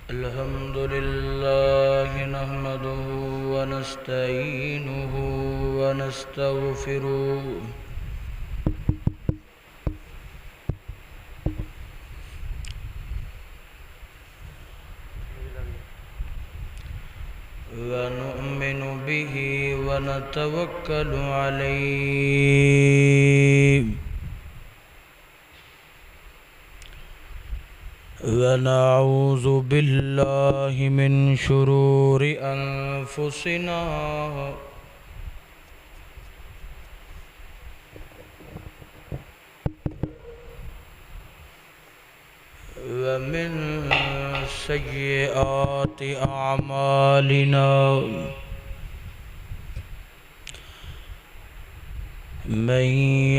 الحمد لله نحمده ونستعينه ونستغفره ونؤمن به ونتوكل عليه ونعوذ بالله من شرور أنفسنا ومن سيئات أعمالنا من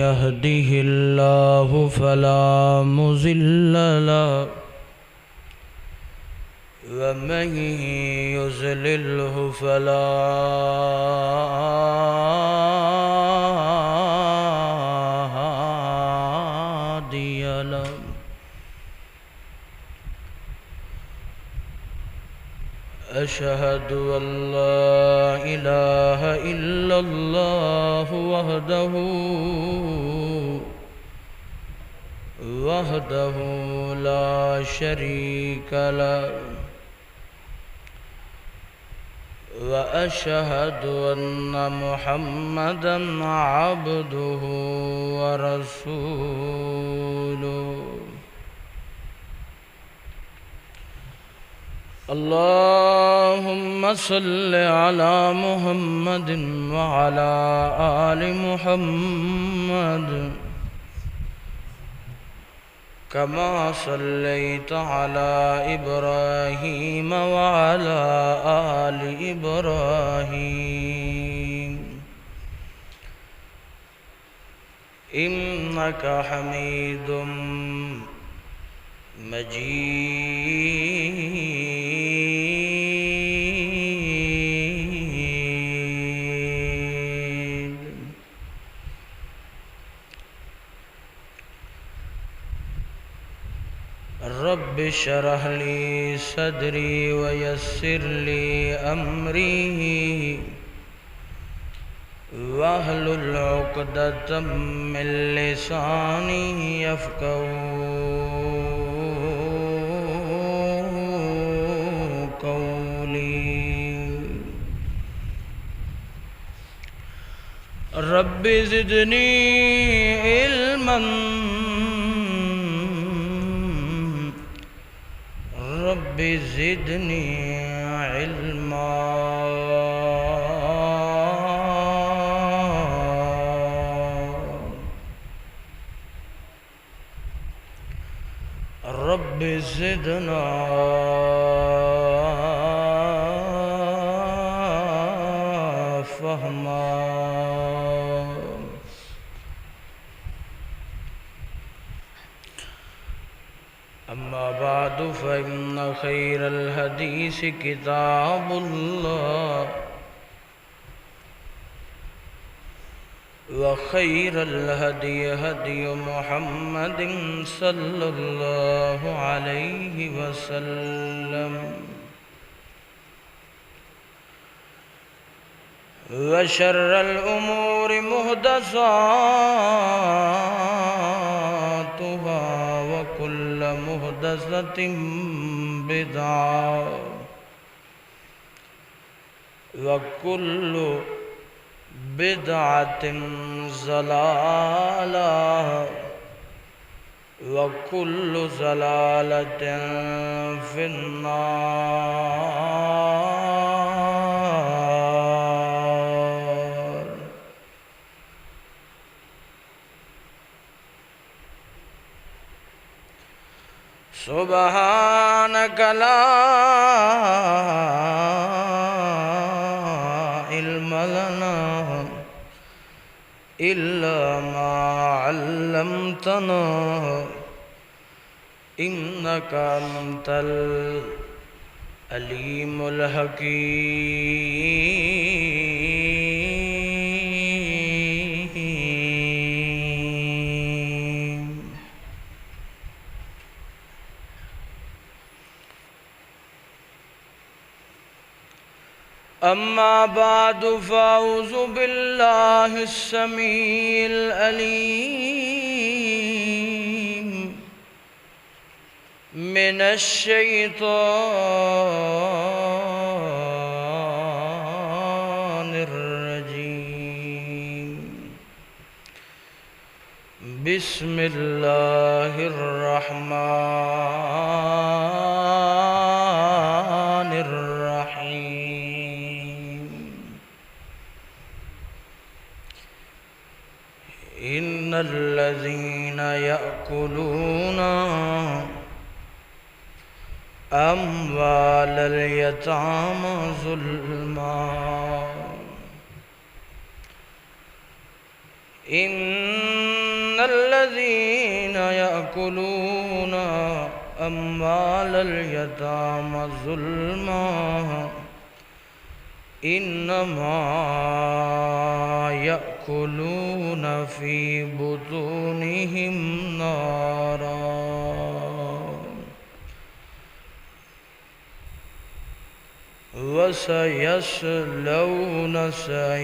يهده الله فلا مضل له ومن يضلله فلا هادي له أشهد أن لا إله إلا الله وحده لا شريك له وأشهد أن محمدًا عبده ورسوله اللهم صل على محمد وعلى آل محمد كما صليت على إبراهيم وعلى آل إبراهيم إنك حميد مجيد رب اشرح لي صدري ويسر لي أمري واحلل عقدة من لساني يفقهوا قولي رب زدني علما رب زدني علما رب زدنا فهما أما بعد فإن خير الحديث كتاب الله وخير الهدي هدي محمد صلى الله عليه وسلم وشر الأمور محدثاتها وكل محدثة بدعة وكل بدعة ضلالة وكل ضلالة في النار سبحانك لا علم لنا إلا ما علمتنا إنك أنت العليم الحكيم أما بعد فأعوذ بالله السميع العليم من الشيطان الرجيم. بسم الله الرحمن الرحيم. إن الذين يأكلون أموال اليتامى ظلما إن الذين يأكلون أموال اليتامى ظلما إنما يأكلون في بطونهم نارا وسيصلون سعيرا.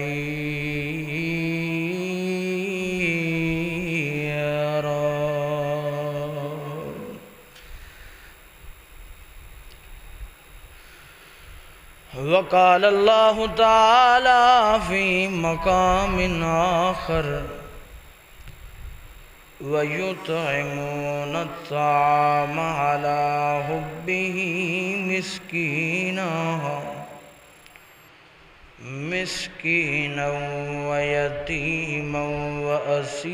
وقال الله تعالى في مقام آخر وَيُطْعِمُونَ الطَّعَامَ عَلَى حُبِّهِ مسكينا ويتيما وأسيرا.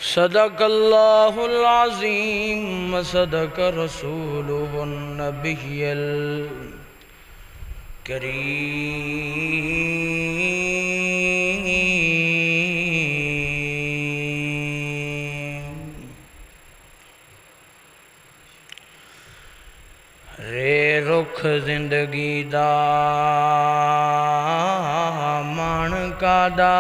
صدق الله العظيم وصدق رسوله النبي الكريم. رے رخ زندگی دا مان کا دا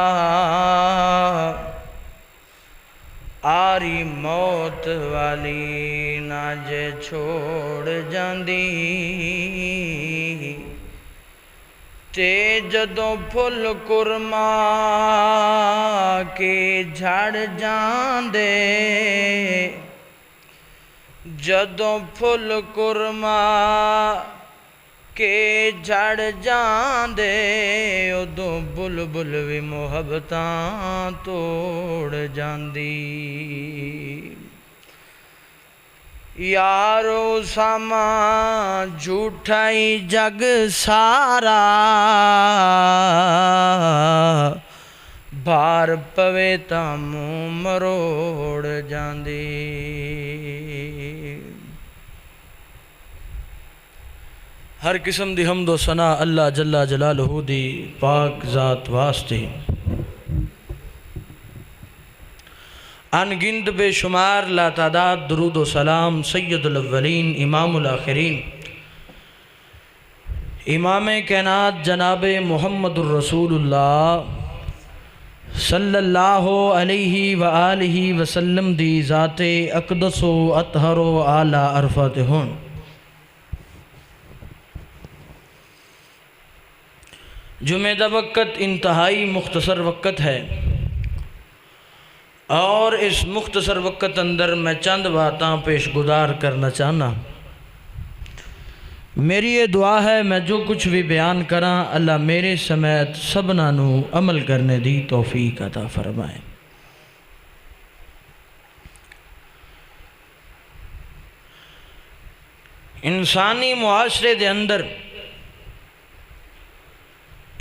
آری موت والی نہ جے چھوڑ جاندی تے جدوں پھل کرما کے جھڑ جاندے جدوں پھل کرما کے جھڑ جاندے ادوں بلبل بھی محبتاں توڑ جاندی. یارو ساما جھوٹا ہی جگ سارا بھار پوے تاں منہ مروڑ جاندی. ہر قسم دی حمد و ثنا اللہ جل جلالہ دی پاک ذات واسطے. ان گنت بے شمار لا تعداد درود و سلام سید الاولین امام الاخرین امام کائنات جناب محمد الرسول اللہ صلی اللہ علیہ وآلہ وسلم دی ذات اقدس و اطہر و اعلیٰ عرفات ہون. جمعہ دا وقت انتہائی مختصر وقت ہے اور اس مختصر وقت اندر میں چند باتاں پیش گزار کرنا چاہنا. میری یہ دعا ہے میں جو کچھ بھی بیان کراں اللہ میرے سمیت سبنا نو عمل کرنے دی توفیق عطا فرمائے. انسانی معاشرے دے اندر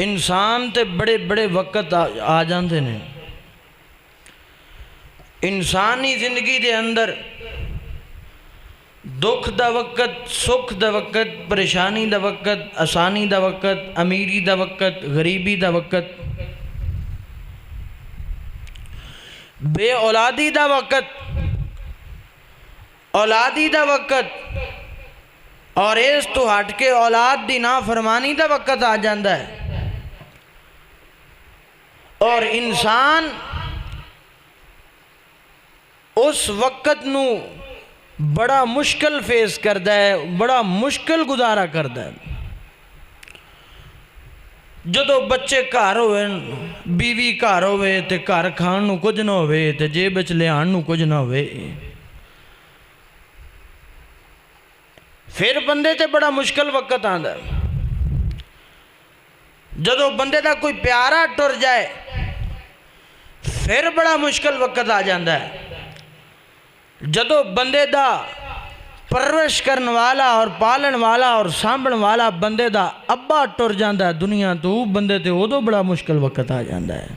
انسان تے بڑے بڑے وقت آ جاندے نے. انسانی زندگی دے اندر دکھ دا وقت، سکھ دا وقت، پریشانی دا وقت، آسانی دا وقت، امیری دا وقت، غریبی دا وقت، بے اولادی دا وقت، اولادی دا وقت اور اس تو ہٹ کے اولاد دی نافرمانی دا وقت آ جاندہ ہے. اور انسان اس وقت نو بڑا مشکل فیس کردا ہے، بڑا مشکل گزارا کردا ہے۔ جدو بچے گھر ہوئے، بیوی گھر ہوئے تے گھر کھان نو کچھ نہ ہوئے تے جیب وچ لیان نو کچھ نہ ہوئے، پھر بندے تے بڑا مشکل وقت آندا ہے۔ جدو بندے دا کوئی پیارا ٹر جائے پھر بڑا مشکل وقت آ جاندہ ہے۔ جدو بندے دا پرورش کرن والا اور پالن والا اور سانبھن والا بندے دا ابا ٹر جاندہ ہے دنیا تو، بندے تے ادو بڑا مشکل وقت آ جاندہ ہے۔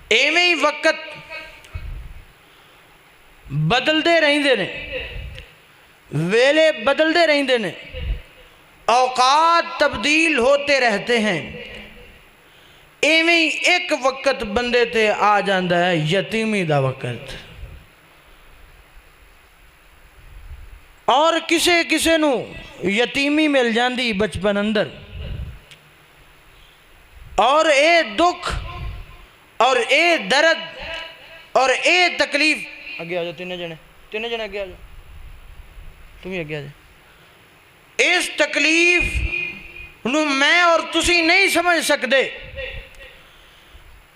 ایویں ہی وقت بدلدے رہندے نے، ویلے بدلدے رہندے نے، اوقات تبدیل ہوتے رہتے ہیں۔ ایویں ہی ایک وقت بندے تے آ جاندہ ہے یتیمی دا وقت، اور کسے نو یتیمی مل جاندی بچپن اندر، اور اے دکھ اور اے درد اور اے تکلیف، آگے آ جاؤ تینے جنے آگے آ جاؤ، تمہیں آگے آ جاؤ۔ اس تکلیف نو میں اور تسی نہیں سمجھ سکدے،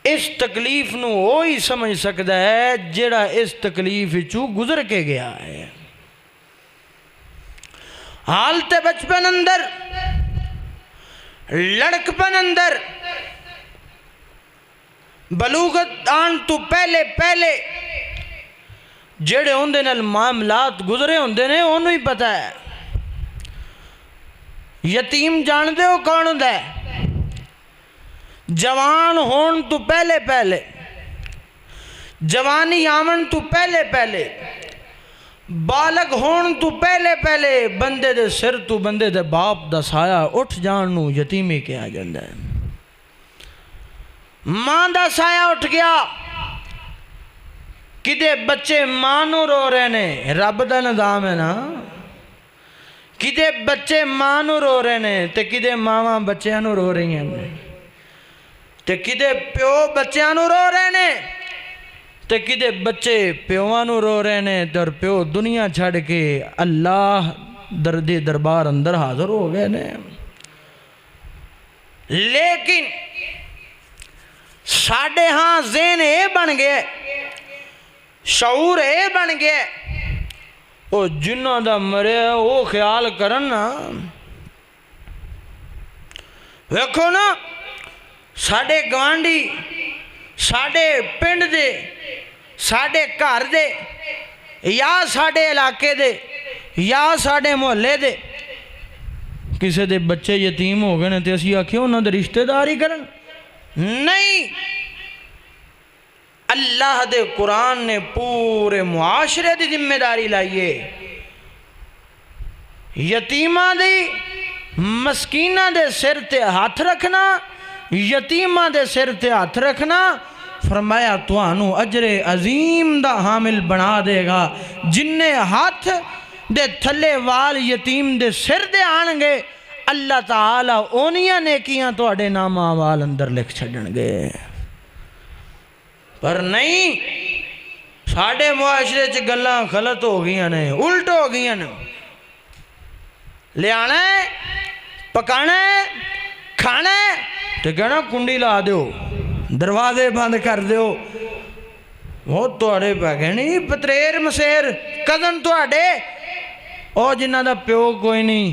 اس تکلیف نو وہی سمجھ سکدا ہے جیڑا اس تکلیف چو گزر کے گیا ہے۔ حالت بچپن اندر، لڑکپن اندر، بلوغت آن تو پہلے جڑے ہوندے نال معاملات گزرے ہوندے نے انہوں ہی پتہ ہے۔ یتیم جان دے ہو کون ہوندا ہے؟ جوان ہون تو پہلے، جوانی آمن تو پہلے، بالغ ہون تو پہلے بندے دے سر تو بندے دے باپ دا سایہ اٹھ جان نو یتیمی کہا جاندہ ہے۔ ماں دا سایہ اٹھ گیا، کدے بچے ماں نو رو رہے نے، رب دا نظام ہے نا، کدے بچے ماں نو رو رہے نے تے کدے ماں بچیاں نو رو رہی ہیں، تے کدے پیو بچیاں نو رو رہے نے تے کدے بچے پیوان نو رو رہے نے، اور پیو دنیا چھڑ کے اللہ دردی دربار اندر حاضر ہو گئے نے۔ لیکن ساڑھے ہاں ذہن اے بن گئے، شعور اے بن گئے، او جنہ دا مرے او خیال کرنا۔ ویکھو نا، ساڑھے گوانڈی، ساڑھے پنڈ دے، ساڑھے گھر دے، یا ساڑھے علاقے دے، یا ساڑھے محلے دے کسے دے بچے یتیم ہو گئے نے تے اسی آکھیں انہاں دے رشتہ داری کرن؟ نہیں، اللہ دے قرآن نے پورے معاشرے دی ذمہ داری لائیے۔ یتیمہ دی، مسکینہ دے سر تے ہاتھ رکھنا، یتیمہ دے سر تے ہاتھ رکھنا، فرمایا توانو اجر عظیم دا حامل بنا دے گا۔ جننے ہاتھ دے تھلے وال یتیم دے سر دے آنگے، اللہ تعالیٰ اونیاں نیکیاں تو اڑے نام آوال اندر لکھ چھڑن گے۔ پر نہیں، ساڑھے معاشرے چ گلاں غلط ہو گیا نے، الٹ ہو گیا نے۔ لے آنا ہے، پکانا ہے، کھانا ہے تو کہنا کنڈی لا دیو، دروازے بند کر دیو۔ وہ توڑے پہ نہیں پتریر مسیر کزن توڑے، او جنہ دا پیو کوئی نہیں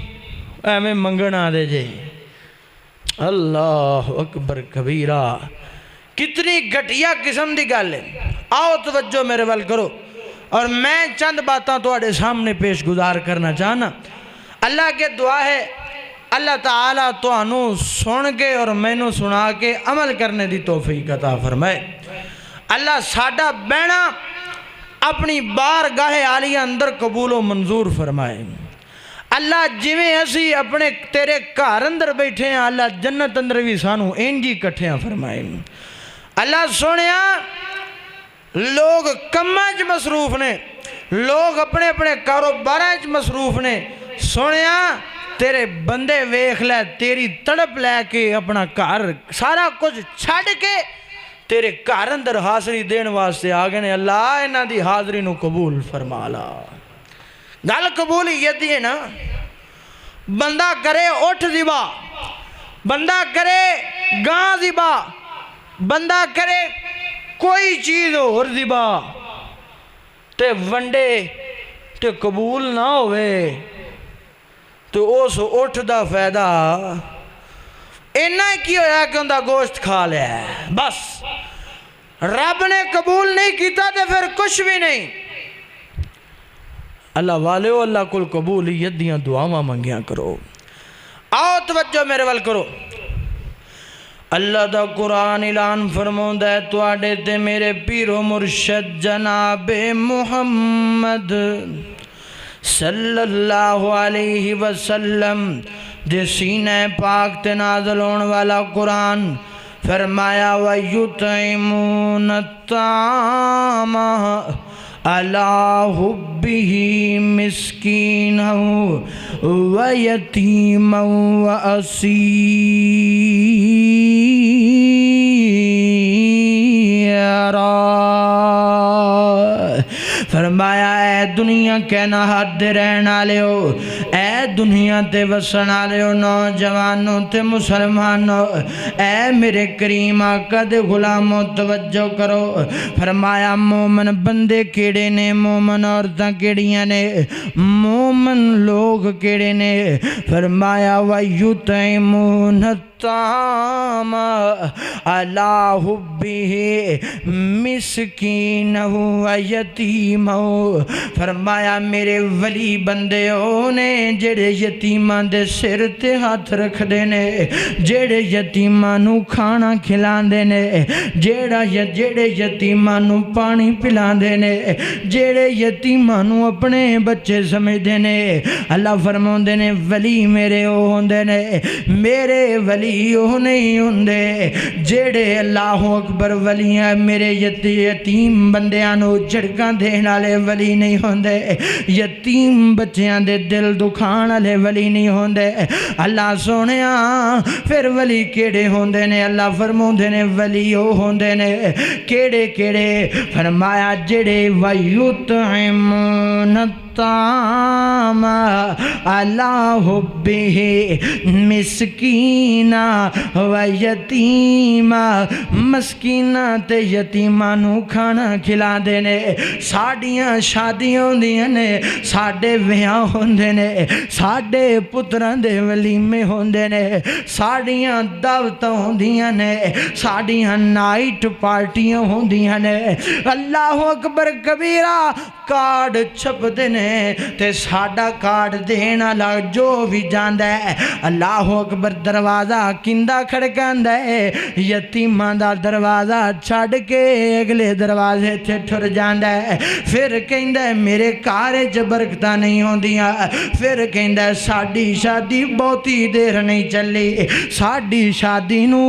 ایمیں منگن آدھے جے۔ اللہ اکبر کبیرہ، کتنی گھٹیا قسم دی گل ہے۔ آؤ توجہ میرے وال کرو، اور میں چند باتاں توڑے سامنے پیش گزار کرنا چاہنا۔ اللہ کے دعا ہے اللہ تعالیٰ تو انو سن کے اور میں نو سنا کے عمل کرنے دی توفیق عطا فرمائے۔ اللہ ساڈا بہنا اپنی بارگاہ عالیہ اندر قبول و منظور فرمائے۔ اللہ جویں اسی اپنے تیرے گھر اندر بیٹھے ہیں، اللہ جنت اندر بھی سانو انجی کٹھیاں فرمائے۔ اللہ سنیا، لوگ کماں چ مصروف نے، لوگ اپنے اپنے کاروباراں چ مصروف نے، سنیا تیرے بندے ویکھ لے، تیری تڑپ لے کے اپنا گھر سارا کچھ چھڑ کے تیرے گھر اندر حاضری دین واسطے آ گئے نے، اللہ انہاں دی حاضری نو قبول فرما لا۔ گل قبولیت دی ہے نا، بندہ کرے اٹھ ذبا، بندہ کرے گاں ذبا، بندہ کرے کوئی چیز اور ذبا تے ونڈے تے قبول نہ ہوئے تو اس اٹھ دا فائدہ اینا کی ہویا کہ اندہ گوشت کھا لیا ہے، بس رب نے قبول نہیں کیتا تے پھر کچھ بھی نہیں۔ اللہ والے ہو، اللہ کل قبولیت دیاں دعاواں منگیاں کرو۔ آؤ توجہ میرے وال کرو، اللہ دا قرآن اعلان فرماؤندا ہے تواڈے تے میرے پیر و مرشد جناب محمد صلی اللہ علیہ وسلم دے سینہ پاک تے نازل ہون والا قرآن فرمایا وَيُطْعِمُونَ الطَّعَامَ عَلَىٰ حُبِّهِ مِسْكِينًا وَيَتِيمًا وَأَسِيرًا۔ فرمایا اے دنیا کے نہ حد رہن آلے ہو، اے دنیا تے وسن آلے ہو، نوجوانوں تے مسلمانوں، اے میرے کریم آقا دے غلاموں توجہ کرو۔ فرمایا مومن بندے کیڑے نے، مومن عورتاں کیڑیاں نے، مومن لوگ کیڑے نے۔ فرمایا وَيُطْعِمُونَ الطَّعَامَ عَلَىٰ حُبِّهِ مِسْكِينًا وَيَتِيمًا۔ فرمایا میرے ولی بندے ہونے جڑے یتیمان دے سر تے ہاتھ رکھ دینے، جڑے یتیمان نو کھانا کھلان دینے، جڑے یتیمان نو پانی پلان دینے، جڑے یتیمان نو اپنے بچے سمجھ دینے۔ اللہ فرماؤں دینے ولی میرے ہوندے نے، میرے ولی نہیں ہوندے جڑے اللہ اکبر ولی ہیں، میرے یتیم بندیاں نو جھڑکاں دین والے ولی نہیں ہوندے، یتیم بچیاں دے دل دکھان والے ولی نہیں ہوندے۔ اللہ سونیاں پھر ولی کیڑے ہوندے نے؟ اللہ فرماؤندے نے ولی او ہوندے نے کیڑے کیڑے؟ فرمایا جڑے وَيُطْعِمُونَ الطَّعَامَ عَلَىٰ حُبِّهِ مِسْكِينًا وَيَتِيمًا۔ مسکیناں تے یتیماں نو کھانا کھلا دینے۔ ساڈیاں شادیاں ہوندیاں نے، ساڈے ویاہ ہوندے نے، ساڈے پتراں دے ولیمے ہوندے نے، ساڈیاں دعوتاں ہوندیاں نے، ساڈیاں نائٹ پارٹیاں ہوندیاں نے۔ اللہ اکبر کبیرہ کارڈ چھپ دینے تے ساڈا کارڈ دینا لگ جو بھی جاندہ ہے اللہ اکبر دروازہ کندہ کھڑکاندہ ہے، یتیمان دا دروازہ چھاڑ کے اگلے دروازے تے ٹھر جاندہ ہے۔ پھر کہندہ ہے میرے کارے برکتہ نہیں ہوندیاں، پھر کہندہ ہے ساڈی شادی بہتی دیر نہیں چلی، ساڈی شادی نو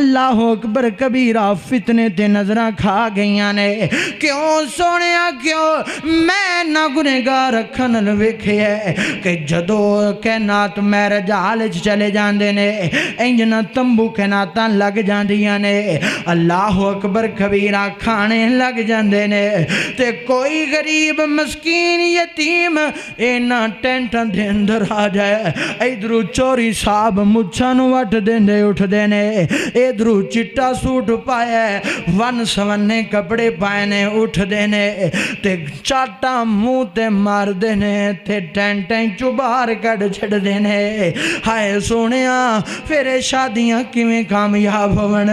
اللہ اکبر کبیرہ فتنے تے نظرہ کھا گئیاں نے۔ کیوں سونیا کیوں؟ میں نہ گنہگار رکھن ویکھے ہے کہ جدو کائنات میرج حال چلے جاندے نے، انجنہ تمبو کائناتاں لگ جاندیاں نے، اللہ اکبر کبیرہ کھانے لگ جاندے نے، تے کوئی غریب مسکین یتیم اینا ٹینٹاں دے اندر آ جائے، ادھرو چوری صاحب مچھاں نو وٹ دیندے اٹھ دینے، ادھرو چٹا سوٹ پائے ون سونے کپڑے پائنے اٹھ دینے، تے چاٹا منہ تے مار دینے، تے ٹینٹیں چبار کڑ چھڑ دینے۔ ہائے سونیاں پھر شادیاں کیویں کامیاب ہون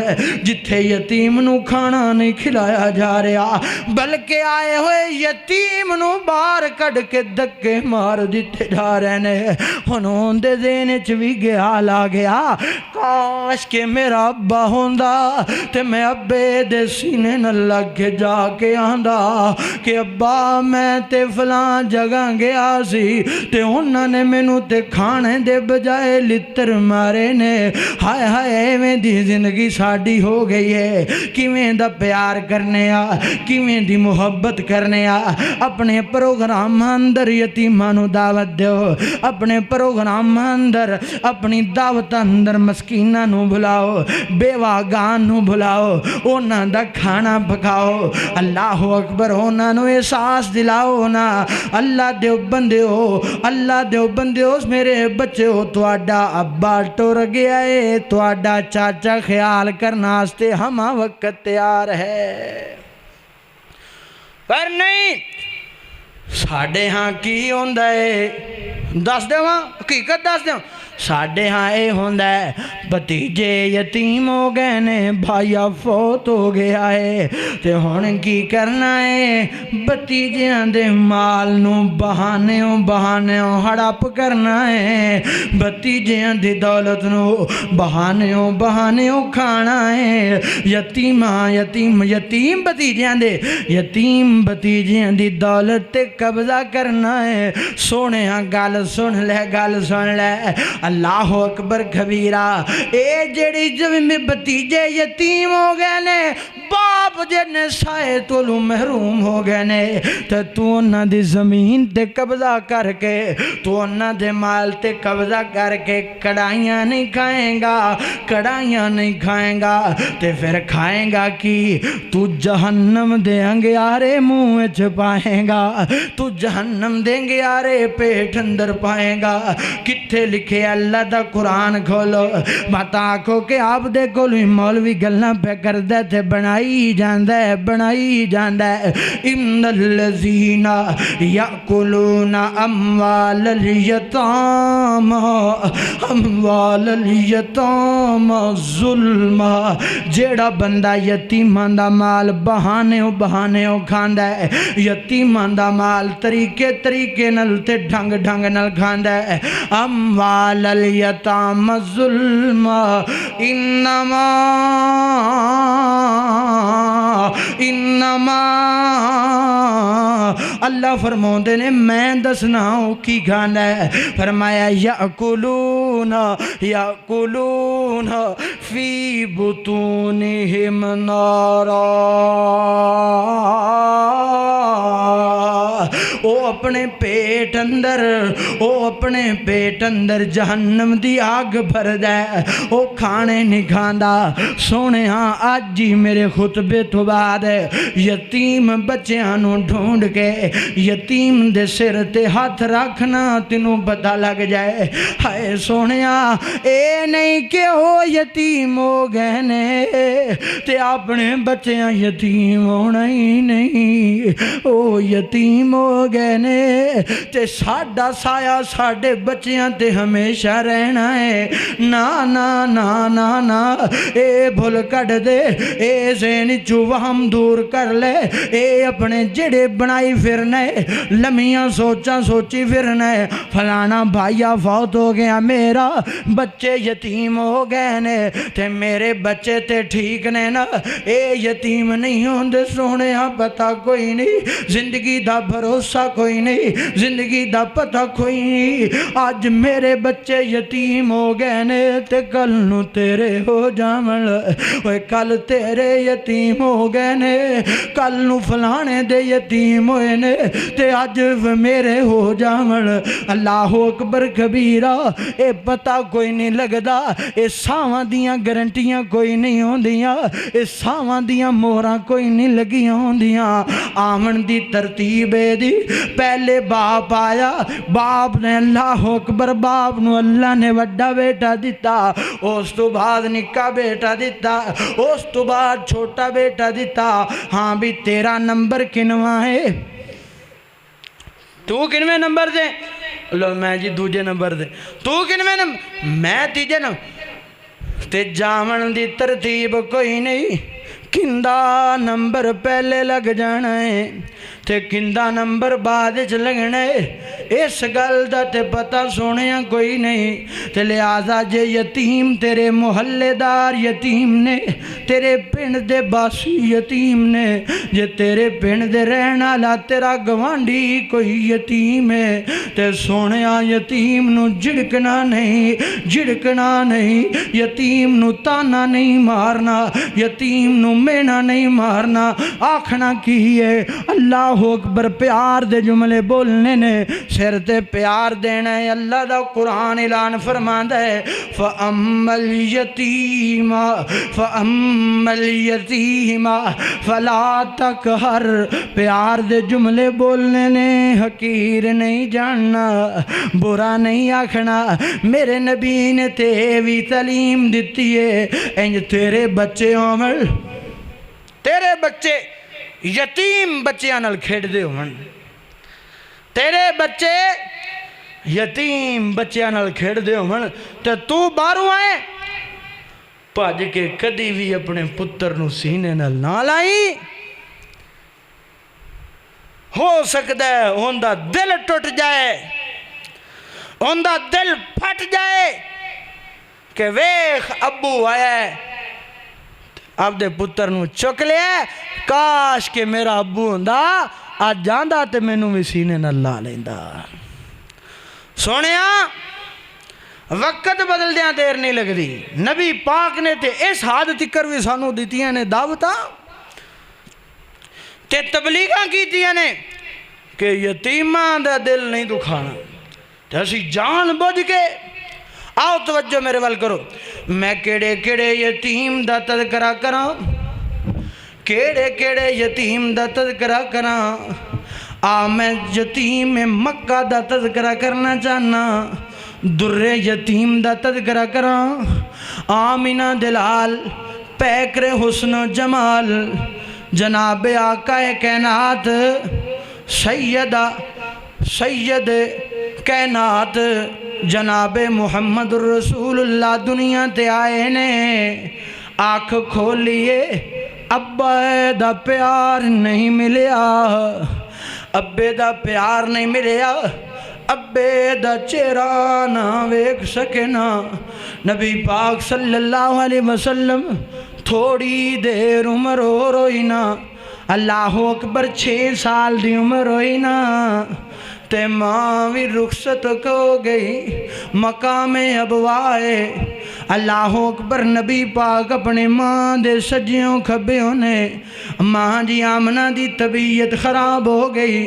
جتھے یتیم نو کھانا نہیں کھلایا جا رہا، بلکہ آئے ہوئے یتیم نو بار کڑ کے دکے مار دیتے جا رہے ہیں۔ انہوں دے دینے چوی گیا لا گیا کاش کہ میرا ابا ہوندہ تے میں ابے دے سینے نہ لگ کے جا کے آندہ کہ ابا میں تے فلان جگہ گیا سی تے انہاں نے مینوں تے کھانے دے بجائے لتر مارے نے ہائے ہائے ایویں دی زندگی ساڈی ہو گئی ہے کیویں دا پیار کرنے آ کیویں دی محبت کرنے آ اپنے پروگرام اندر یتیماں نوں دعوت دیو اپنے پروگرام اندر اپنی دعوت اندر مسکیناں نوں بلاؤ بیوہ گان نوں بلاؤ انہاں دا کھانا پکاؤ اللہ اکبر انہاں نوں احساس دلاؤ نا اللہ دیو بندیو میرے بچیو تواڈا ابا ٹر گیا ہے تواڈا چاچا خیال کرنا واسطے ہمہ وقت تیار ہے پر نہیں ساڈے ہاں کی ہوندا ہے دس دیواں حقیقت دس دیواں ساڈے ہاں اے ہوندا ہے بھتیجے یتیم ہو گئے نے بھائیا فوت ہو گیا ہے تے ہن کی کرنا ہے بھتیجیاں دے مال نوں بہانیوں ہڑپ کرنا ہے بھتیجیاں دی دولت نوں بہانیوں کھانا ہے یتیم بھتیجیاں دی دولت تے قبضہ کرنا ہے سونے ہاں گل سن لے اللہ اکبر کبیرہ اے جڑی جب میں بھتیجے یتیم ہو گئے نے باپ جنے سائے تو لو محروم ہو گئے نے تو انہاں دی زمین تے قبضہ کر کے تو انہاں دے مال تے قبضہ کر کے کڑائیاں نہیں کھائیں گا تے پھر کھائیں گا کی تو جہنم دے انگیارے منہ وچ پائیں گا تو جہنم دے انگیارے پیٹ اندر پائیں گا کتھے لکھے اللہ دا قرآن کھولو بتا کو کہ آپ دے کولوی مولوی گلنا پہ کردہ تھے بنائی جاندہ ہے ان الذین یأکلون اموال الیتام ظلم جیڑا بندہ یتیمان دا مال بہانیوں کھاندہ ہے یتیمان دا مال طریقے نل تے ڈھنگ نل کھاندہ ہے اموال الیتام ظلم انما اللہ فرماؤندے نے میں دسنا ہوں کی کھانا ہے فرمایا یأکلون فی بطونہم نارا او اپنے پیٹ اندر جہنم دی آگ بھر دے او کھانے نہیں کھاندا سونے ہاں آج ہی میرے خطبے تو بعد یتیم بچیاں نوں ڈھونڈ کے یتیم دے سر تے ہاتھ رکھنا تینوں پتہ لگ جائے ہائے سونے ہاں اے نہیں کہ او یتیم ہو گئے نے تے اپنے بچیاں یتیم ہونا ہی نہیں او یتیم ہو گئے نے تے ساڈا سایہ ساڈے بچیاں تے ہمیشہ رہنا ہے نا اے بھول کٹ دے اے ذہن چو وہم دور کر لے اے اپنے جڑے بنائی پھرنے لمیاں سوچی پھرنے فلانا بھائیا فوت ہو گیا میرا بچے یتیم ہو گئے نے تے میرے بچے تے ٹھیک نے نا اے یتیم نہیں ہوندے سونے ہاں پتہ کوئی نہیں زندگی دا بھروسہ کوئی نہیں زندگی دا پتہ کوئی نہیں آج میرے بچے یتیم ہو گئے نے تے کل نو تیرے ہو جامل اوے کل تیرے یتیم ہو گئے نے کل نو فلانے دے یتیم ہوئے نے تے آج میرے ہو جامل اللہ اکبر کبیرہ اے پتہ کوئی نہیں لگدا اے ساواں دیاں گارنٹیاں کوئی نہیں ہوندیاں اے ساواں دیاں مہراں کوئی نہیں لگیاں ہوندیاں آمن دی ترتیب دی پہلے باپ آیا باپ نے اللہ اکبر باپ نو اللہ نے وڈا بیٹا دیتا اس تو بعد نکا بیٹا دیتا اس تو بعد چھوٹا بیٹا دیتا ہاں بھی تیرا نمبر کنواں ہے تو کنویں نمبر دے لو میں جی دوجے نمبر دے تو کنویں نمبر میں تیجے نمبر تے جامن دی ترتیب کوئی نہیں کندہ نمبر پہلے لگ جانا ہے تے کندہ نمبر بعد چ لگنے اس گل دا تے پتہ سونیا کوئی نہیں تے لہذا جے یتیم تیرے محلے دار یتیم نے تیرے پنڈ دے باسی یتیم نے جے تیرے پنڈ دے رہنا لا تیرا گوانڈی کوئی یتیم ہے تے سونیا یتیم نو جھڑکنا نہیں یتیم نو تانا نہیں مارنا یتیم نو مینا نہیں مارنا آکھنا کی ہے اللہ اکبر پیار دے جملے بولنے نے سر تے پیار دینا ہے اللہ دا قرآن اعلان فرماندا ہے فَأَمَّا الْيَتِيمَ فَلَا تَقْهَرْ پیار دے جملے بولنے نے حقیر نہیں جاننا برا نہیں آکھنا میرے نبی نے تے بھی تعلیم دیتی ہے انج تیرے بچے عمر تیرے بچے یتیم بچیاں نال کھیڑ دے ہون تیرے بچے یتیم بچیاں نال کھیڑ دے ہون تے تو باروں آئے پاج کے کدی بھی اپنے پتر نو سینے نال نہ لائی ہو سکتا ہے ہوندہ دل ٹوٹ جائے ہوندہ دل پھٹ جائے کہ ویخ ابو آیا ہے اب دے پتر نو چک لیا کاش کہ میرا ابو ہوندہ آج جاندہ تے میں نو بھی سینے نہ لا لیندہ سونیا وقت بدل دیاں دیر نہیں لگ دی نبی پاک نے تے اس حد تکر بھی سانو دیتیاں نے دعوتاں تے تبلیغاں کیتیاں نے کہ یتیماں دا دل نہیں دکھانا تے اسی جان بوجھ کے آؤ توجہ میرے وال کرو میں کیڑے کیڑے یتیم دا تذکرہ کراں کیڑے کیڑے یتیم دا تذکرہ کراں میں یتیم مکہ دا تذکرہ کرنا چاہنا در یتیم دا تذکرہ کراں آمینہ دلال پیکر حسن و جمال جناب آقا کائنات سید کائنات جناب محمد رسول اللہ دنیا تے آئے نے آنکھ کھولیے ابا دا پیار نہیں ملیا ابے دا پیار نہیں ملیا ابے دا چہرہ نہ ویکھ سکے نا نبی پاک صلی اللہ علیہ وسلم تھوڑی دیر عمر ہو روئی نا اللہ اکبر 6 سال دی عمر ہوئی نا تے ماں بھی رخصت کو گئی مقام ابوائے اللہ اکبر نبی پاک اپنے ماں دے سجیوں کھبیوں نے ماں جی آمنہ دی طبیعت خراب ہو گئی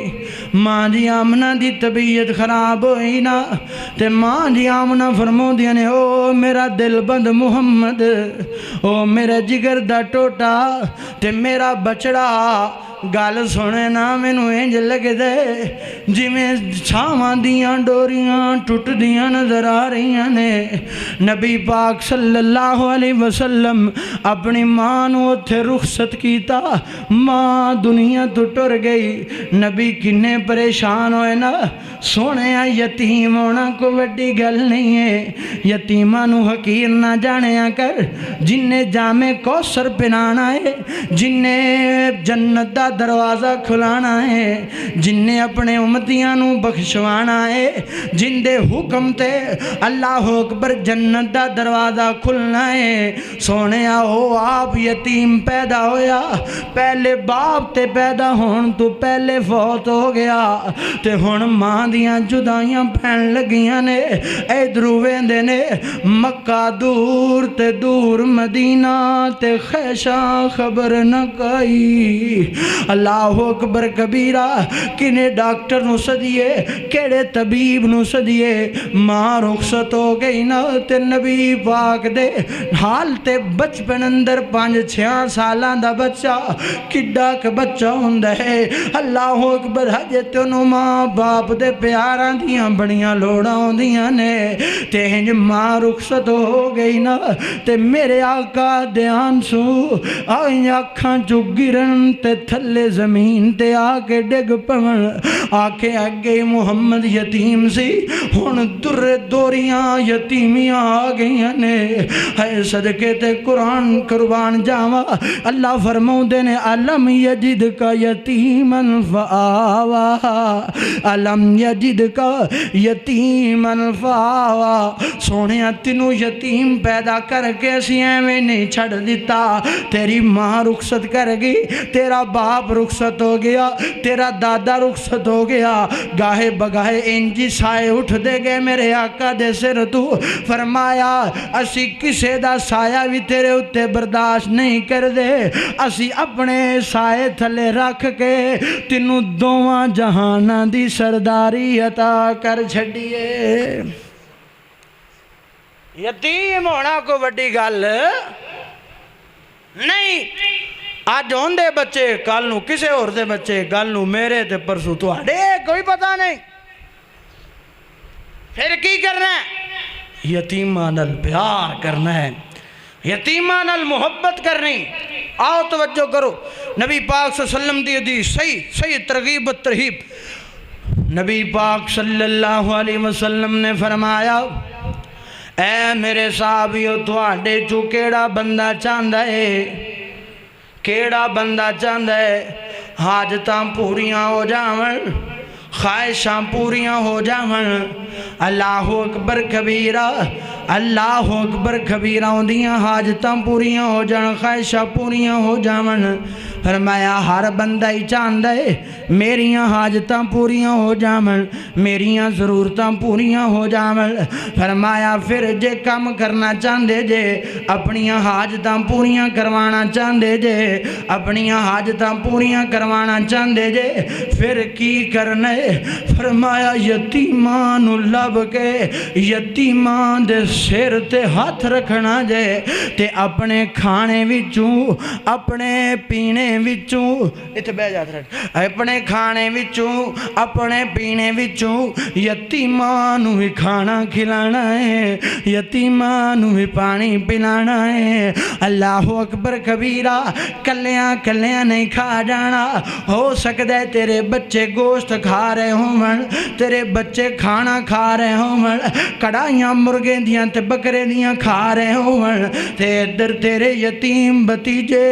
ماں جی آمنہ دی طبیعت خراب ہوئی نا تے ماں جی آمنہ فرمو دیا نے او میرا دل بند محمد او میرا جگر دا ٹوٹا تے میرا بچڑا گال سونے نا میں نو انج لگ دے جی میں چھاواں دیاں ڈوریاں ٹوٹ دیاں نظر آ رہیاں نے نبی پاک صلی اللہ علیہ وسلم اپنی ماں نو تھے رخصت کیتا ماں دنیا تو ٹر گئی نبی کنے پریشان ہوئے نا سونے یتیم ہونا کو وڈی گل نہیں ہے یتیمہ نو حقیر نہ جانے کر جن نے جامع کوثر پنانا ہے جن نے جنت دا دروازہ کھلانا ہے جن نے اپنے امتیاں نو بخشوانا ہے جن دے حکم تے اللہ اکبر جنت دا دروازہ کھلنا ہے سونے آؤ آپ یتیم پیدا ہویا پہلے باپ تے پیدا ہون تو پہلے فوت ہو گیا تے ہون ماں دیاں جدائیاں پہن لگیاں نے اے دروویں دے نے مکہ دور تے دور مدینہ تے خیشہ خبر نہ کائی اللہ اکبر کبیرہ کنے ڈاکٹر نو سدیے کیڑے طبیب نو سدیے ماں رخصت ہو گئی نا تے نبی پاک دے حال تے بچپن اندر 5-6 سالاں دا بچہ کڈا کہ بچہ ہوندہ ہے اللہ اکبر حجے تنو ماں باپ دے پیاراں دیاں بڑیاں لوڑاں ہوندیاں نے تے ہنج ماں رخصت ہو گئی نا تے میرے آقا دیان سو آئیں آکھاں جو گرن تے تھلے زمین تے آکے ڈگ پون آکھے اگے محمد یتیم سی ہن در دوریاں یتیمیاں آ گئیاں نے ہے صدقے تے قرآن قربان جاوا اللہ فرماؤندے نے علم یجد کا یتیمن فآوا علم یجد کا یتیمن فآوا سونیا تینوں یتیم پیدا کر کے اسی ایویں نہیں چھڑ دیتا تیری ماں رخصت کر گئی تیرا باپ رخصت ہو گیا تیرا دادا رخصت ہو گیا گاہے بگاہے انجی سائے اٹھ دے گئے میرے آقا دے سر تو فرمایا اسی کسے دا سایہ بھی تیرے اتے برداشت نہیں کر دے اسی اپنے سائے تھلے رکھ کے تینوں دوواں جہاناں دی سرداری عطا کر چھڑیے یتیم ہونا کو بڑی گل نہیں آج ہوندے بچے کل نو کسے اور دے بچے کل نو میرے تے پرسو تو آڑے کوئی پتہ نہیں پھر کی کرنا ہے یتیمان پیار کرنا ہے یتیمان محبت کرنی آؤ توجہ کرو نبی پاک صلی اللہ علیہ وسلم دی حدیث صحیح ترغیب و ترہیب نبی پاک صلی اللہ علیہ وسلم نے فرمایا اے میرے صحابیو تواڈے چوں کیڑا بندہ چاہندا ہے کیڑا بندہ چاہندا ہے حاجتاں پوریاں ہو جاون خواہشاں پوریاں ہو جاون اللہ اکبر کبیرہ اللہ اکبر کبیرہ ہوندیاں حاجتاں پوریاں ہو جاون خواہشاں پوریاں ہو جاون فرمایا ہر بندہ ہی چاہندا ہے میریاں حاجتاں پوریاں ہو جاون میریاں ضرورتاں پوریاں ہو جاون فرمایا پھر جے کم کرنا چاہندے جے اپنیاں حاجتاں پوریاں کروانا چاہندے جے اپنیاں حاجتاں پوریاں کروانا چاہندے جے پھر کی کرنا ہے فرمایا یتیمان لب کے یتیمان دے سر تے ہاتھ رکھنا جے تے اپنے کھانے وچوں اپنے پینے وچوں اتھے بہ جات رہے اپنے کھانے وچوں اپنے پینے وچوں یتیمان بھی کھانا کھلانا ہے یتیمان بھی پانی پلانا ہے اللہ اکبر کبیرہ کلیاں کلیاں نہیں کھا جانا ہو سکتا ہے تیرے بچے گوشت کھا رہے ہوں تیرے بچے کھانا کھا رہے ہوں کڑائیاں مرغے دیاں تے بکرے دیاں کھا رہے ہوں تے ادھر تیرے یتیم بتیجے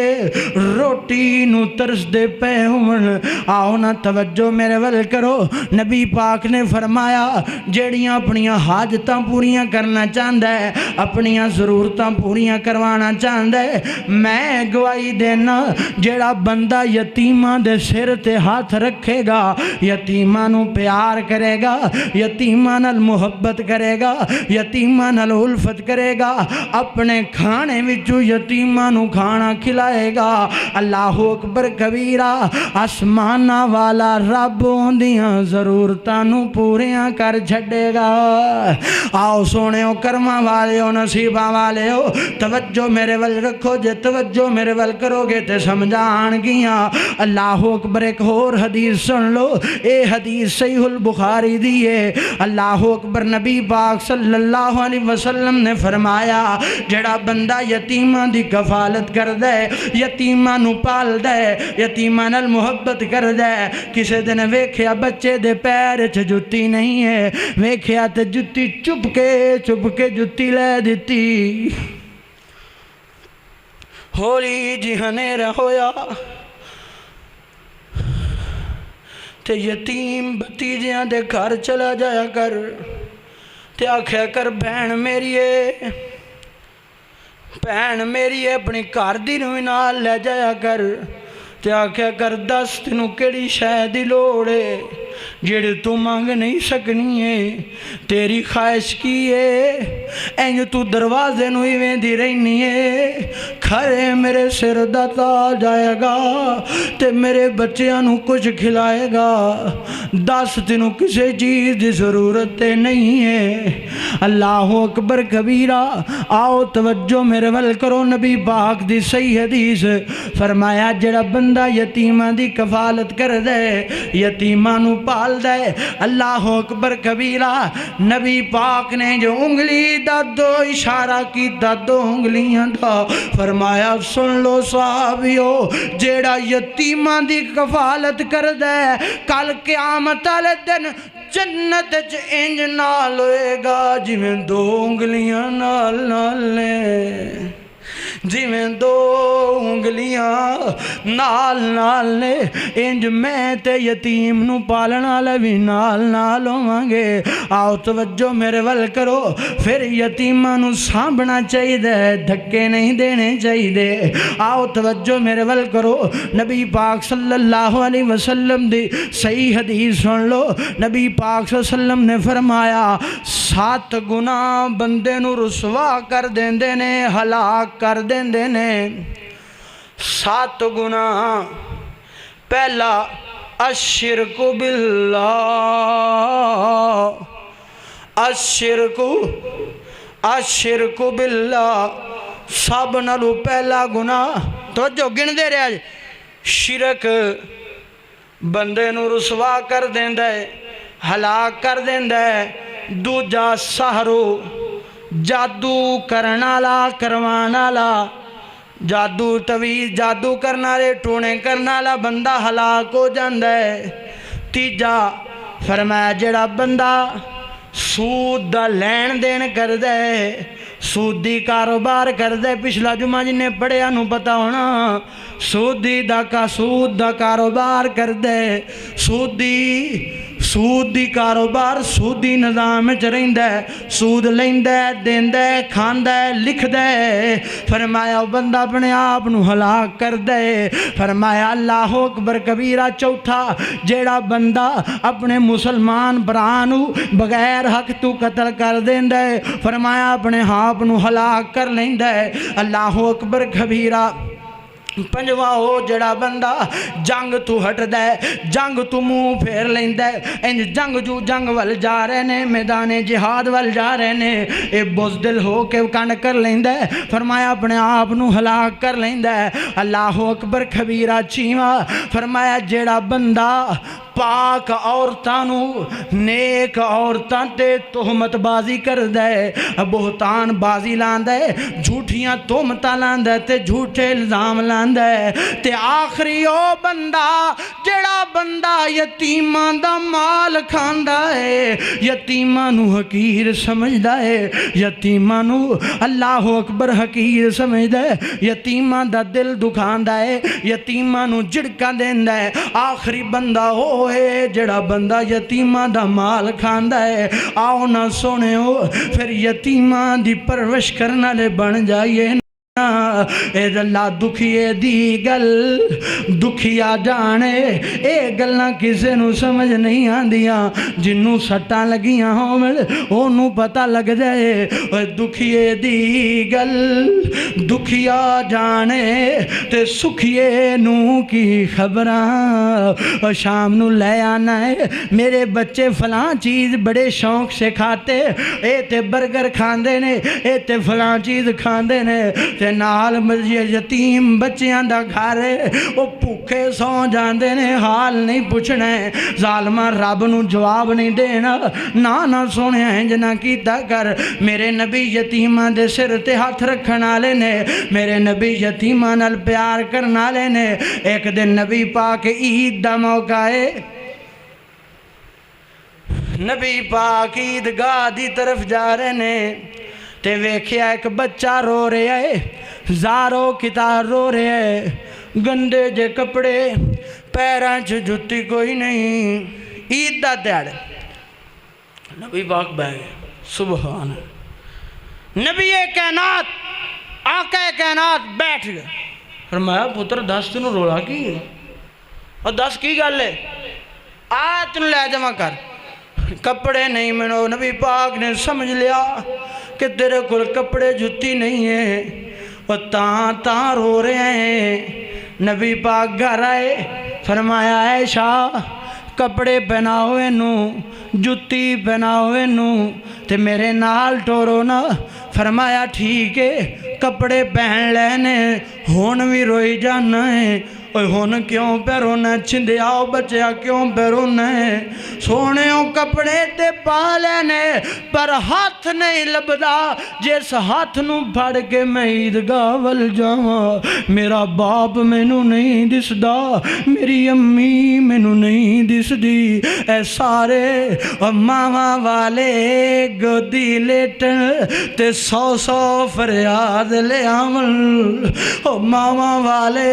روٹی نو ترس دے پے ہوں آؤ نا توجہ میرے ول کرو نبی پاک نے فرمایا جیڑیاں اپنیاں حاجتاں پوریاں کرنا چاہندا ہے اپنیاں ضرورتاں پوریاں کروانا چاہندا ہے میں گواہی دینا جیڑا بندہ یتیماں دے سر تے ہاتھ رکھے گا یتیماں نو پیار کرے گا یتیماں نال محبت کرے گا یتیماں نال الفت کرے گا اپنے کھانے وچوں یتیماں نو کھانا کھلائے گا اللہ اکبر کبیرہ آسمانہ والا رب ہوندیاں ضرورتاں نو پوریاں کر چھڑے گا آؤ سونےو کرماں والے ہو نصیباں والے ہو توجہ میرے ول رکھو جے توجہ میرے ول کرو گے تے سمجھان گیاں اللہ اکبر ایک اور حدیث سن لو اے حدیث صحیح البخاری دیئے اللہ اکبر نبی پاک صلی اللہ علیہ وسلم نے فرمایا جڑا بندہ یتیماں دی کفالت کر دے یتیماں نو پال دے یتیماں نال محبت کر دے کسے دن ویکھیا بچے دے پیر چ جُتی نہیں ہے ویکھیا تے جُتی چپ کے جُتی لے دیتی ہولی جی ہنیرا ہویا تے یتیم بتیجیاں دے گھر چلا جایا کر تے آکھیا کر بہن میری ہے اپنی گھر دی نو نال لے جایا کر تے آکھیا کر دس تینوں کیڑی شے دی لوڑ ہے جڑی تو مانگ نہیں سکنی ہے تیری خواہش کی ہے اینج تو دروازے نو ہی ویندی رہنی ہے کھرے میرے سر دا تاج آئے گا تے میرے بچیاں نو کچھ کھلائے گا دس تینوں کسے چیز دی ضرورت نہیں ہے اللہ اکبر کبیرہ آؤ توجہ میرے ول کرو نبی پاک دی صحیح حدیث فرمایا جڑا بندہ یتیماں دی کفالت کر دے یتیماں نو پال دے اللہ اکبر کبیرہ نبی پاک نے جو انگلی دا دو اشارہ کی دا دو انگلیاں دا فرمایا سن لو صحابیو جیڑا یتیمان دی کفالت کر دے کل قیامت والے دن جنت انج نال ہوئے گا جی میں دو انگلیاں نال نال لے جی میں دو انگلیاں نال نال نے انج میں تے یتیم نو پالنا لوی نال نال ہوانگے آؤ توجہ میرے ول کرو پھر یتیماں نو سانبھنا چاہیے دے دھکے نہیں دینے چاہیے دے آؤ توجہ میرے ول کرو نبی پاک صلی اللہ علیہ وسلم دی صحیح حدیث سن لو نبی پاک صلی اللہ علیہ وسلم نے فرمایا 7 گناہ بندے نو رسوا کر دیندے نے ہلاک کر دیندے نے 7 گناہ پہلا الشرک باللہ الشرک باللہ سب نالو پہلا گناہ توجہ گن دے رہے شرک بندے نو رسوا کر دیندے ہلاک کر دیندے دوجا سحرو جادو کرنالا کروانالا جادو تویز جادو کرنالے ٹونے کرنالا بندہ ہلاک ہو جاندے تیجا فرمایا جڑا بندہ سود دا لین دین کر دے سودی کاروبار کر دے پچھلا جمعہ جنہیں پڑھیا نو پتا ہونا سود دا کاروبار کر دے سودی کاروبار سودی نظام چرہندہ سود لیندہ دیندہ کھاندہ لکھ دے فرمایا بندہ اپنے آپ نو ہلاک کر دے فرمایا اللہ اکبر کبیرہ چوتھا جیڑا بندہ اپنے مسلمان برانو بغیر حق تو قتل کر دیندہ فرمایا اپنے آپ نو ہلاک کر لیندہ اللہ اکبر کبیرہ پنجواں ہو جڑا بندہ جنگ تو ہٹ دے جنگ تو منہ پھیر لیندے انج جنگ وال جا رہے نے میدان جہاد وال جا رہے نے اے بزدل ہو کے کنڈ کر لیندے فرمایا اپنے آپ نو ہلاک کر لیندے اللہ اکبر کبیرہ چھیواں فرمایا جڑا بندہ پاک عورتانو نیک عورتاں تے تہمت بازی کر دے بہتان بازی لاندے جھوٹیاں تہمتاں لاندے تے جھوٹے الزام لاندے تے آخری او بندہ جڑا بندہ یتیماں دا مال کھاندا ہے یتیماں نو حقیر سمجھدا ہے یتیماں نو اللہ اکبر حقیر سمجھدا ہے یتیماں دا دل دکھاندا ہے یتیماں نو جھڑکاں دیندا ہے آخری بندہ ہو جڑا بندہ یتیماں دا مال کھاندا ہے آؤ نہ سونے ہو پھر یتیماں دی پرورش کرنا لے بن جائیے اے اللہ دکھیے دی گل دکھیا جانے اے گلنا کسے نو سمجھ نہیں آندیاں جنوں سٹاں لگیاں ہومل انہوں پتہ لگ جائے اے دکھیے دی گل دکھیا جانے تے سکھیے نو کی خبراں شام نو لے آنا ہے میرے بچے فلاں چیز بڑے شوق سے کھاتے اے تے برگر کھاندے نے اے تے فلاں چیز کھاندے نے تے نال یتیم بچیاں دا گھر او بھوکے سو جاندے نے حال نہیں پوچھنا ظالمہ رب نو جواب نہیں دینا نہ سونے انج نہ کیتا کر میرے نبی یتیماں دے سر تے ہاتھ رکھن والے نے میرے نبی یتیماں نال پیار کرن والے نے ایک دن نبی پاک عید دا موقع ہے نبی پاک عیدگاہ دی طرف جا رہے نے تے ویکھیا ایک بچہ رو رہے ہے زارو کتار رو رہے ہے گندے جے کپڑے پیران چ جتی کوئی نہیں عید دا دیڑ نبی پاک بہ گئے سبحان نبی کائنات آقا کائنات بیٹھ گئے فرمایا پتر دس تینوں رولا کی اور دس کی گل ہے آ تینوں لے جمع کر کپڑے نہیں منو نبی پاک نے سمجھ لیا کہ تیرے کل کپڑے جتی نہیں ہیں اور تاں رو رہے ہیں نبی پاک گھر آئے فرمایا عائشہ کپڑے پہنا ہوئے نو جتی پہنا ہوئے نو تے میرے نال ٹورو نا فرمایا ٹھیک ہے کپڑے پہن لینے ہون بھی روئی جانا ہے اوے ہن کیوں پہ رونا چھندیا بچیا کیوں پہ رونا سونےوں کپڑے تے پا لینے پر ہاتھ نہیں لبدا جس ہاتھ نو پھڑ کے میں عیدگاہ ول جاواں میرا باپ مینوں نہیں دسدا میری امی مینوں نہیں دسدی اے سارے ماما والے گودی لیٹن تے سو سو فریاد لے آون او ماما والے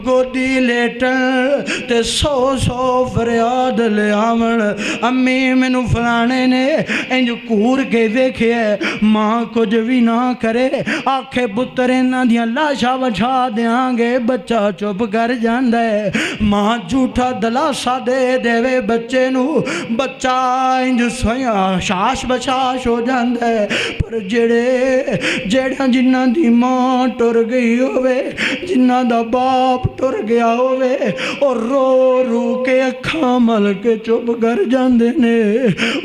گودی لیٹن تے سو سو فریاد لے آون امی مینوں فلانے نے انج کور کے دیکھے ماں کچھ بھی نہ کرے آکھے پتر انہاں دیاں لاشاں وچھا دیاں گے بچہ چپ کر جاندا ہے ماں جھوٹا دلاسا دے دے بچے نو بچہ انج سویا شاش بچاش ہو جاندا ہے پر جڑا جنہاں دی ماں ٹر گئی ہوئے جنہاں دا باپ ٹر گیا ہوئے اور رو رو کے اکھاں مل کے چپ کر جاندے نے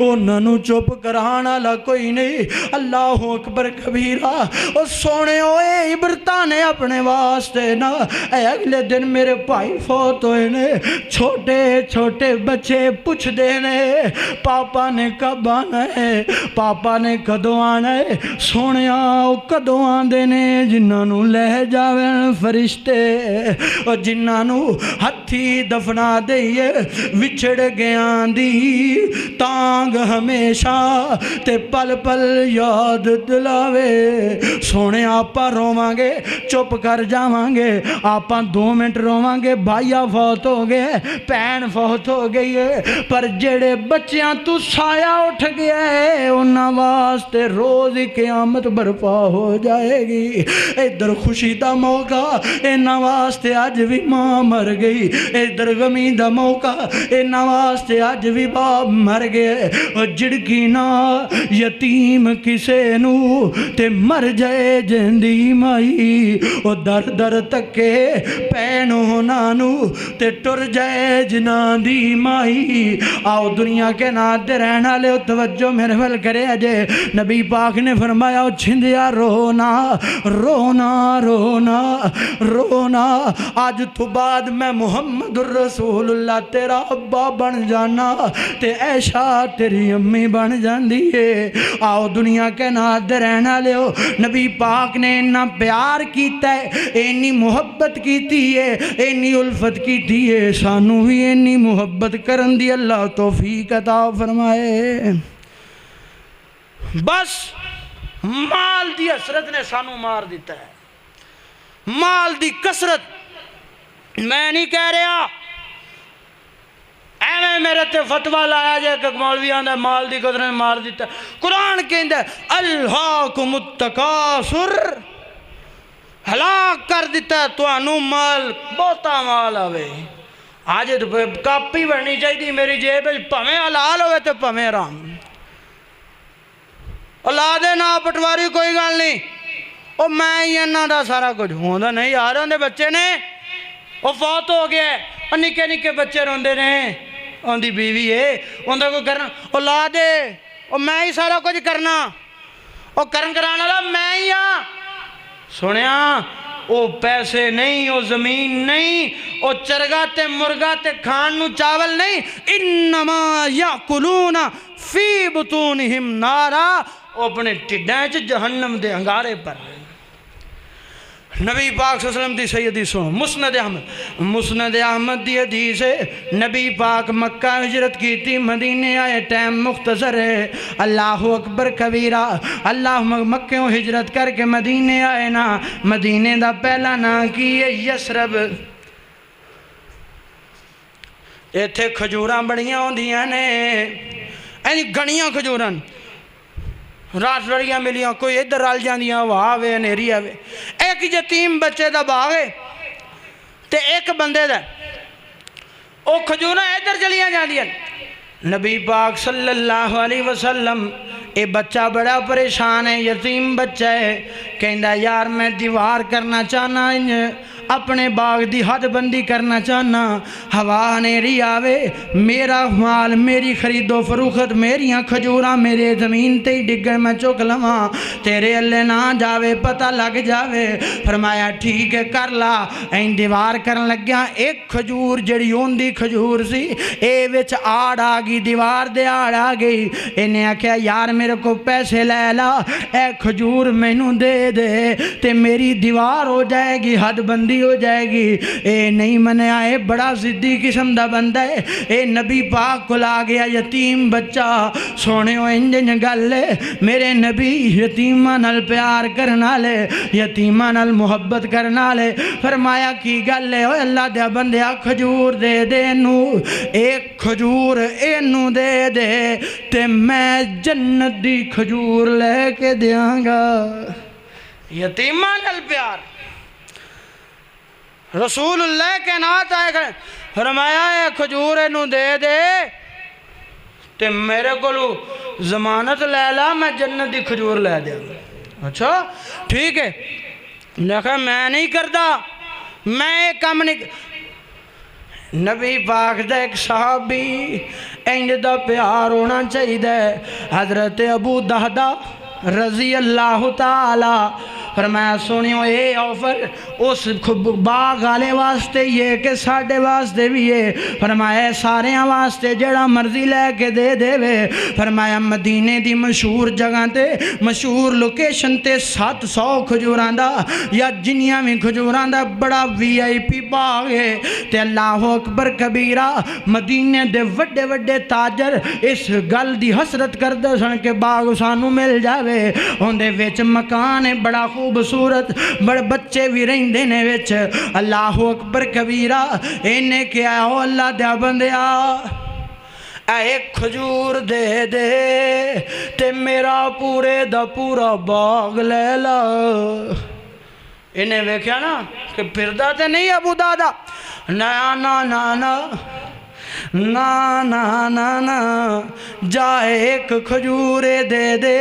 انہاں نو چپ کرانا لا کوئی نہیں اللہ اکبر کبیرہ اور سونے ہوئے عبرتانے اپنے واسطے نا اے اگلے دن میرے بھائی فوت ہوئے نے چھوٹے چھوٹے بچے پوچھ دینے پاپا نے کب آنا ہے پاپا نے کدوں آنا ہے سونے آؤ کدوں آن دینے جنہاں نو لے جاویں فرشتے اور جنہاں نو ہتھی دفنا دئیے وچھڑ گیاں دی تانگ ہمیشہ تے پل پل یاد دلاوے سونے آپا روواں گے چپ کر جاواں گے آپا 2 منٹ روواں گے بھائیا فوت ہو گئے پین فوت ہو گئی ہے پر جڑے بچیاں تو سایہ اٹھ گیا ہے انہاں واسطے روز قیامت برپا ہو جائے گی ادھر خوشی دا موقع انہاں واسطے آج بھی ماں مر گئی ادھر غمی دا موقع انہاں واسطے آج بھی باپ مر گئے اور جڑکی نہ یتیم کسے نو تے مر جائے جندی مائی اور در در تکے پینوں نانو تے ٹر جائے جنان دی مائی آؤ دنیا کے نادے رہنا لے توجہ میرے ول کرے اجے نبی پاک نے فرمایا چھندیا رونا رونا رونا رونا آج تو بعد میں محمد الرسول اللہ تیرا ابا بن جانا تے عائشہ تیری امی بن جاندی ہے آؤ دنیا کے نادے رہنا لے نبی پاک نے انہا پیار کیتا ہے اینی محبت کیتی ہے اینی الفت کیتی ہے سانو بھی اینی محبت کرن دی اللہ توفیق عطا فرمائے بس مال دی حسرت نے سانو مار دیتا ہے مال دی کثرت میں نہیں کہہ رہا ایویں میرے تے فتوہ لایا جائے کہ مولوی آندہ مال دی قدر نے مار دیتا ہے قرآن کہندہ ہے الہاکم التکاثر ہلاک کر دیتا ہے تو انو مال بہتا مال آوے آج تو کاپی بڑھنی چاہیے میری جیب پمیں حلال ہوئے تو پمیں حرام اولادے نہ پٹواری کوئی گل نہیں او میں ہی انہاں دا سارا کچھ ہوں دا نہیں آ رہے بچے نے وہ فوت ہو گیا اور نکے نکے بچے روندے نے ان دی بیوی ہے ان دا کوئی کرنا اولادے اور میں ہی سارا کچھ کرنا اور کرن کرانا لا میں ہی ہاں سنیا او پیسے نہیں او زمین نہیں او چرگا تے مرگا تے کھان نو چاول نہیں انما یاکلون فی بطونہم نارا او اپنے ٹڈائیں چ جہنم دے انگارے پر نبی پاک صلی اللہ علیہ وسلم دی سیدی سنو مسند احمد دی حدیث ہے نبی پاک مکہ ہجرت کی تھی مدینے آئے ٹائم مختصر ہے اللہ اکبر کبیرہ اللہ مکہ ہجرت کر کے مدینے آئے نا مدینے دا پہلا نا کیے یسرب ایتھے کھجوراں بڑیاں ہوں دیاں نے اینی گھنیاں کھجوراں رات لڑیاں ملیاں کوئی ادھر رال جاندیاں وہ آوے نیری آوے ایک یتیم بچے دا باغے تے ایک بندے دا او کھجوراں ادھر چلیاں جاندیاں نبی پاک صلی اللہ علیہ وسلم اے بچہ بڑا پریشان ہے یتیم بچہ ہے کہندہ یار میں دیوار کرنا چاہنا اپنے باغ دی حد بندی کرنا چاہنا، ہوا ہنیری آوے، میرا مال میری خرید و فروخت میریاں کھجوراں میرے زمین تے ہی ڈگے میں چک لواں، تیرے اللہ نہ جاوے پتہ لگ جاوے۔ فرمایا ٹھیک ہے کر لا۔ این دیوار کرن لگیا، ایک کھجور جڑی ہوندی کھجور سی اے وچ آڑ آ گئی، دیوار دے آڑ آ گئی۔ انہیں آکھیا یار میرے کو پیسے لے لا، اے کھجور مینوں دے دے تے میری دیوار ہو جائے گی، حد بندی ہو جائے گی۔ اے نہیں منیا، اے بڑا ضدی قسم دا بندہ ہے۔ اے نبی پاک کو لا گیا یتیم بچہ، سونے ہو انجن گلے میرے نبی یتیماں نال پیار کرنا لے، یتیماں نال محبت کرنا لے۔ فرمایا کی گل ہے، اوہ اللہ دیا بندیا کھجور دے دے نو، ایک کھجور اینو دے دے تے میں جنت دی کھجور لے کے دیاں گا۔ یتیماں نال پیار، رسول اللہ کے نات آئے گئے، فرمایا اے کھجور اینو دے دے تے میرے کو ضمانت لے لا، میں جنت دی کھجور لے دیا۔ اچھا ٹھیک ہے، دیکھا میں نہیں کرتا، میں ایک کام نہیں۔ نبی پاک دا ایک صحابی انج دا پیار ہونا چاہیے دے، حضرت ابو دہدہ رضی اللہ تعالی۔ فرمایا سنیو اے آفر اس باغ والے واسطے یہ کہ ساڑھے واسطے بھی ہے۔ فرمایا سارے واسطے جڑا مرضی لے کے دے دے وے۔ فرمایا مدینے دی مشہور جگہ تے مشہور لوکیشن تے 700 کھجوراں دا یا جنیاں میں کھجوراں دا بڑا VIP باغ ہے تے اللہ اکبر کبیرہ۔ مدینے دے وڈے وڈے تاجر اس گل دی حسرت کر دے سن کے باغ سانو مل جاوے، ہوندے وچ مکان ہے بڑا خوبصورت، بڑے بچے بھی رہندے نے وچ۔ اللہ اکبر کبیرہ۔ انہیں کیا ہو اللہ دیا بندیا، ایک کھجور دے دے تے میرا پورے دا پورا باغ لے لا۔ انہیں ویکھیا نا کہ پھردہ تے نہیں ابو دادا، نا نا نا نا نا نا نا نا، جائے ایک کھجورے دے دے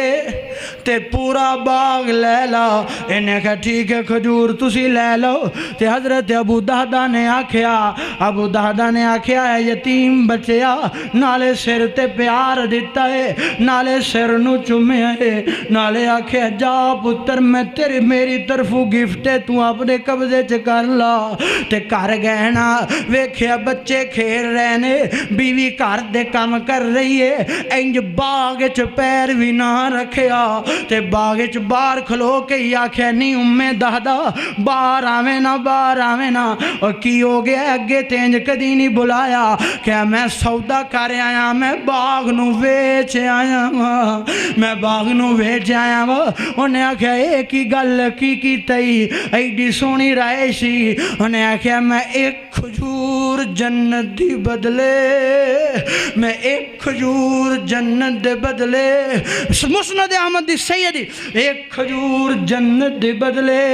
تے پورا باغ لے لا۔ انہیں کہا ٹھیک ہے کھجور تسی لے لو۔ تے حضرت ابو دہدہ نے آکھیا، ابو دہدہ نے آکھیا ہے یتیم بچیا، نالے سر تے پیار دیتا ہے، نالے سر نو چمے ہے، نالے آکھیا جا پتر میں تیری میری طرفو گفٹ ہے تو اپنے قبضے چکر لا۔ تے کر گئے نا، ویکھیا بچے کھیر رہنے، بیوی کار دے کام کر رہی ہے، انج باغ چ پیر بھی نہ رکھیا تے باغ چ باہر کھلو کے ہی آکھیا نہیں امی دہدہ باہر آویں نا باہر آویں نا۔ اور کی ہو گیا اگے تینج کدی نہیں بلایا کہ میں سودا کر آیا، میں باغ نو ویچ آیا ہاں، میں باغ نو ویچ آیا ہاں۔ انہیں آکھیا ایک ہی گل کی تئی ایڈی سونی رائے سی۔ انہیں آکھیا میں ایک کھجور جنت دی بدلے، میں ایک کھجور جنت دے بدلے، مسند احمد دی سیدی، ایک کھجور جنت دے بدلے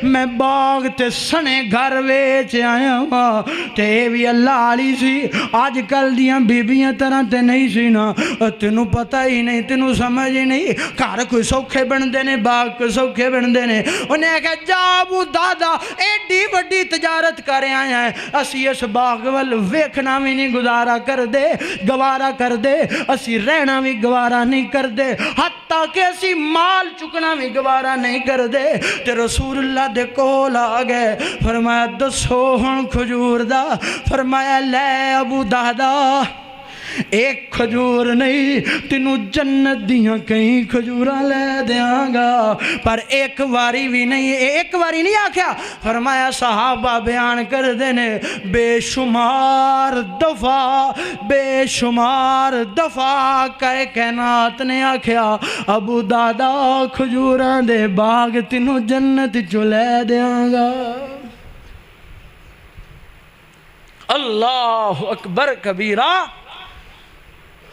میں باغ تے سنے گھر ویچ آیا ہاں۔ تے بھی اللہ علی سی، آج کل دیاں بیبیاں طرح تے نہیں سی نا، تینوں پتہ ہی نہیں، تینوں سمجھ ہی نہیں، گھر کوئی سوکھے بن دینے، باغ کوئی سوکھے بن دینے۔ انہیں کہا جا ابو دادا ایڈی بڑی تجارت کرے آیا ہے، اسی اس باغ وال ویکھنا بھی نہیں گزارا کر دے، گوارا کر دے، اسی رہنا بھی گوارا نہیں کر دے، حتیٰ کہ اسی مال چکنا بھی گوارا نہیں کر دے۔ تے رسول اللہ دے کول آ گئے، فرمایا دسو ہن کھجور دا۔ فرمایا لے ابو دہدہ ایک کھجور نہیں، تینوں جنت دیاں کئی کھجوراں لے دیاں گا، پر ایک واری بھی نہیں، ایک واری نہیں آکھیا۔ فرمایا صحابہ بیان کر دینے بے شمار دفعہ کہے کائنات نے آکھیا ابو دادا کھجوراں دے باغ تینوں جنت چو لے دیاں گا۔ اللہ اکبر کبیرہ۔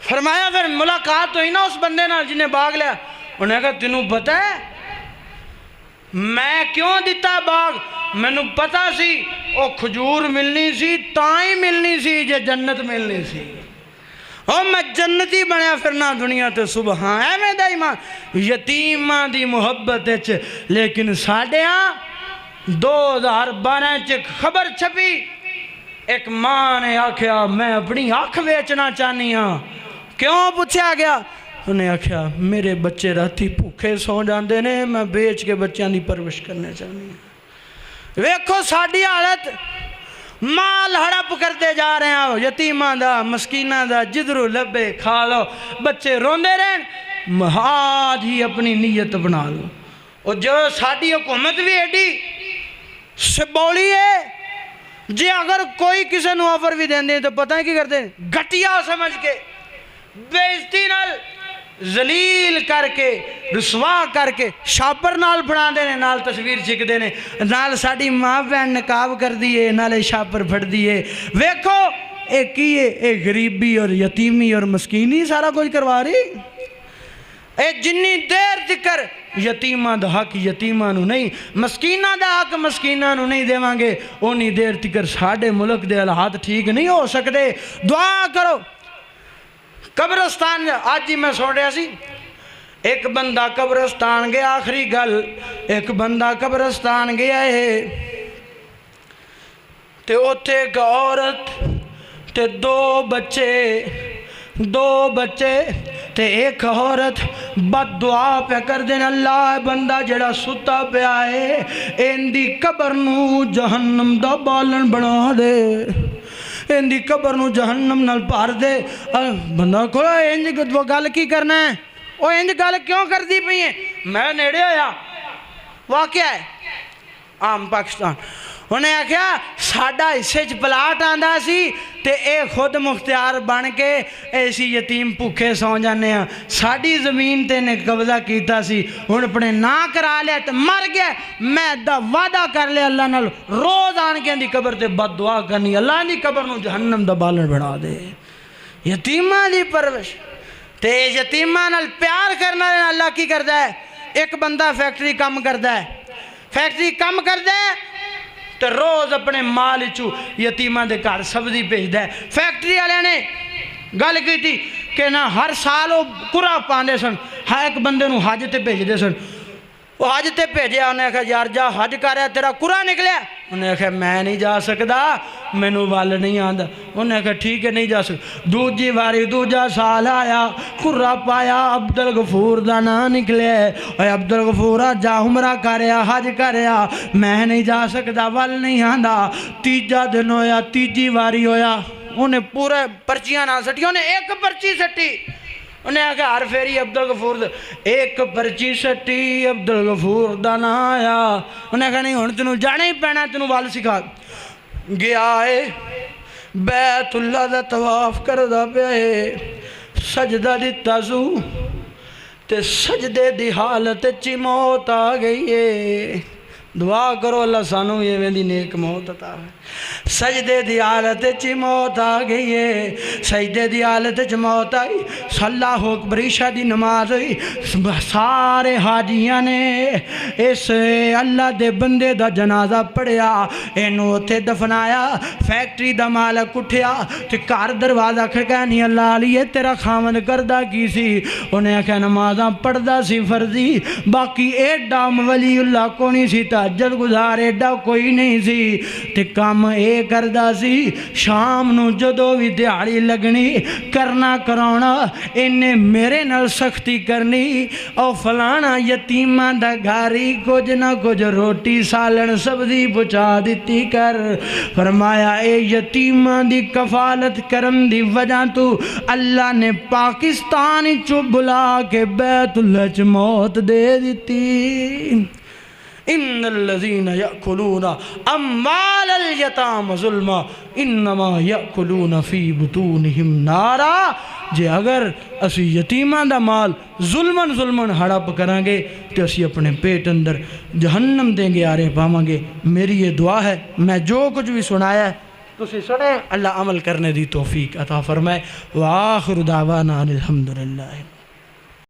فرمایا اگر ملاقات ہوئی نا اس بندے نال جنہیں باغ لیا، انہیں کہا تینوں پتہ ہے میں کیوں دیتا باغ؟ میں نو پتہ سی او کھجور ملنی سی تائیں ملنی سی جے جنت ملنی سی، او میں جنتی بنیا پھرنا دنیا تے سبحان ہے میں دا ایمان یتیماں دی محبت اچ۔ لیکن ساڑے ہاں 2012 خبر چھپی، ایک ماں نے آکھیا میں اپنی آنکھ بیچنا چاہنی ہاں۔ کیوں پوچھا گیا؟ انہیں آکھیا میرے بچے راتی بھوکے سو جاندے نے، میں بیچ کے بچیاں دی پرورش کرنے چاہنی ہوں۔ ویکھو ساڈی حالت، مال ہڑپ کرتے جا رہے ہیں، یتیماں دا مسکیناں دا جدرو لبے کھا لو، بچے روندے رہن، آج ہی اپنی نیت بنا لو۔ اور جو ساڈی حکومت بھی ایڈی سبولی ہے جی، اگر کوئی کسی نو آفر بھی دین دیں تو پتہ ہے کی کرتے ہیں؟ گھٹیا سمجھ کے، بے عزتی نال ذلیل کر کے، رسوا کر کے، شاپر نال پڑھا دینے، نال تصویر چھک دینے، نال ساڑی ماں بہن نقاب کر دیئے، نالے شاپر پھڑ دیئے۔ ویکھو ایک کیے، ایک غریبی اور یتیمی اور مسکینی سارا کچھ کروا رہی۔ اے جنی دیر تکر یتیمہ دا حق یتیمہ نو نہیں، مسکینہ دا حق مسکینہ نو نہیں دے مانگے، اونی دیر تکر ساڑے ملک دے حالات ٹھیک نہیں ہو سکتے۔ دعا کرو۔ قبرستان آج ہی میں سن رہا سی، ایک بندہ قبرستان گیا، آخری گل، ایک بندہ قبرستان گیا ہے تے اوتھے ایک عورت تے دو بچے تے ایک عورت بد دعا پہ کر دین، اللہ بندہ جڑا ستا پہ آئے این دی قبر نو جہنم دا بالن بنا دے، این دی قبر نو جہنم نال پار دے۔ بندہ کو انج وہ گل کی کرنا ہے، وہ انج گل کیوں کر دی پئی ہے؟ میں نیڑے ہویا، واقعہ ہے عام پاکستان، انہیں آکھیا ساڑھا حصے چ پلاٹ آندہ سی تے اے خود مختار بن کے ایسی یتیم بھوکے سو جانے ہیں، ساڑھی زمین تے نے قبضہ کیتا سی، ان اپنے نا کرا لیا تے مر گیا۔ میں دا وعدہ کر لیا اللہ نال، روز آن کے دی قبر تے بد دعا کرنی، اللہ دی قبر نو جہنم دا بالن بنا دے۔ یتیمہ دی پرورش تے یتیمہ نال پیار کرنا اللہ کی کردا ہے۔ ایک بندہ فیکٹری کم کردا ہے تو روز اپنے مال چو یتیمہ دے کار سبزی بھیج دے۔ فیکٹری والے نے گل کی تھی کہ نہ ہر سال وہ قرآ پاندے سن، ہر ایک بندے نو حج تے بھیج دے سن، وہ حج تے بھیجیا، انہیں کہا یار جا حج کر رہا تیرا قرآ نکلیا، انہیں کہا میں نہیں جا سکتا، میں نو وال نہیں آندہ، انہیں کہا ٹھیک ہے نہیں جا سکتا۔ دوجی باری دوجا سال آیا، قرآ پایا، عبدالغفور دا نا نکلے، اے عبدالغفور جا عمرہ کریا، حج کریا، میں نہیں جا سکتا، وال نہیں آندہ۔ تیجا دن ہویا، تیجی باری ہویا، انہیں پورے پرچیاں نہ سٹی، انہیں ایک پرچی سٹی، انہیں کہا ہر فیری عبدالغفور دا، ایک پرچی سٹی عبدالغفور دا نہ آیا، انہیں کہا نہیں ہون تنو جانے ہی پینا، تنو وال سکھا گیا ہے، بیت اللہ دا طواف کردہ پہ ہے، سجدہ دیتا سو تے سجدے دی حالت چی موت آ گئی ہے۔ دعا کرو اللہ سانو یہ ویندی نیک موت عطا ہے۔ سجدے دی حالت چی موت آ گئی ہے، سجدے دی حالت چی موت آئی، اللہ اکبر عشاء دی نماز ہوئی، سارے حاجیاں نے اس اللہ دے بندے دا جنازہ پڑھیا، اینو تے دفنایا، فیکٹری دا مالک اٹھیا تے کار دروازہ کھڑکا، نہیں اللہ علیہ تیرا خامد کردہ کی سی، انہیں کہا نمازاں پڑھدا سی فرضی، باقی ایڈا ولی اللہ کو نہیں سی، تہجد گزار ایڈا کوئی نہیں سی، تے کام اے کردہ سی، شام نو جدو بھی دیہاڑی لگنی کرنا کرونا، انہیں میرے نال سختی کرنی، او فلانا یتیمہ دا گھاری کچھ نہ کچھ روٹی سالن سبزی پچا دیتی کر۔ فرمایا اے یتیمہ دی کفالت کرن دی وجہ تو اللہ نے پاکستانی چو بلا کے بیت اللہ چ موت دے دیتی۔ ان الذین یأکلون اموال الیتام ظلما انما یأکلون فی بطونہم نارا۔ جے اگر اسی یتیماں دا مال ظلمن ہڑپ کریں گے تو اسی اپنے پیٹ اندر جہنم دیں گے، آرے پاواں گے۔ میری یہ دعا ہے، میں جو کچھ بھی سنایا ہے تسی سنیں، اللہ عمل کرنے دی توفیق عطا فرمائے۔ وآخر دعوانا الحمدللہ۔